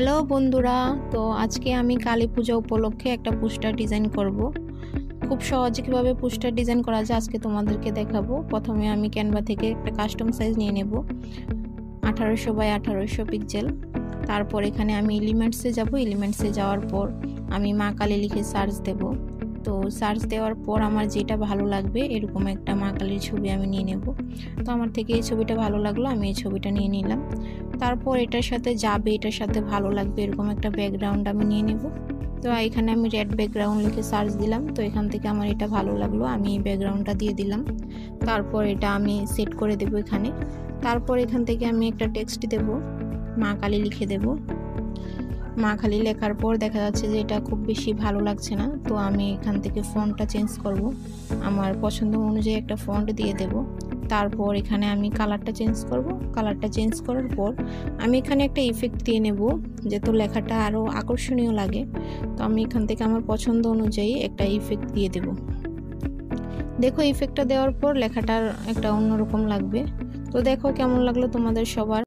Hello বন্ধুরা, তো আজকে আমি কালী পূজা উপলক্ষে একটা পোস্টার ডিজাইন করব। খুব সহজে কিভাবে পোস্টার ডিজাইন করা যায় আজকে তোমাদেরকে দেখাবো। প্রথমে আমি ক্যানভা থেকে একটা কাস্টম সাইজ নিয়ে নেব 1800 বাই 1800 পিক্সেল। তারপর এখানে আমি এলিমেন্টসে যাব। এলিমেন্টসে যাওয়ার পর আমি মা কালী লিখে সার্চ দেব। তো সার্চ দেওয়ার পর আমার যেটা ভালো লাগবে এরকম একটা মা কালীর ছবি আমি নিয়ে নেব। তো আমার থেকে এই ছবিটা ভালো লাগলো, আমি এই ছবিটা নিয়ে নিলাম। তারপর এটার সাথে যাবে, এটার সাথে ভালো লাগবে এরকম একটা ব্যাকগ্রাউন্ড আমি নিয়ে নেব। তো এখানে আমি রেড ব্যাকগ্রাউন্ড লিখে সার্চ দিলাম। তো এখান থেকে আমার এটা ভালো লাগলো, আমি এই ব্যাকগ্রাউন্ডটা দিয়ে দিলাম। তারপর এটা আমি সেট করে দেব এখানে। তারপর এখান থেকে আমি একটা টেক্সট দেব, মা কালী লিখে দেব। মা কালী লেখার পর দেখা যাচ্ছে যে এটা খুব বেশি ভালো লাগছে না, তো আমি এখান থেকে ফন্টটা চেঞ্জ করব। আমার পছন্দ অনুযায়ী একটা ফন্ট দিয়ে দেব। তারপর এখানে আমি কালারটা চেঞ্জ করব। কালারটা চেঞ্জ করার পর আমি এখানে একটা ইফেক্ট দিয়ে নেব যাতে লেখাটা আরও আকর্ষণীয় লাগে। তো আমি এখান থেকে আমার পছন্দ অনুযায়ী একটা ইফেক্ট দিয়ে দেব। দেখো ইফেক্টটা দেওয়ার পর লেখাটার একটা অন্যরকম লাগবে। তো দেখো কেমন লাগলো তোমাদের সবার।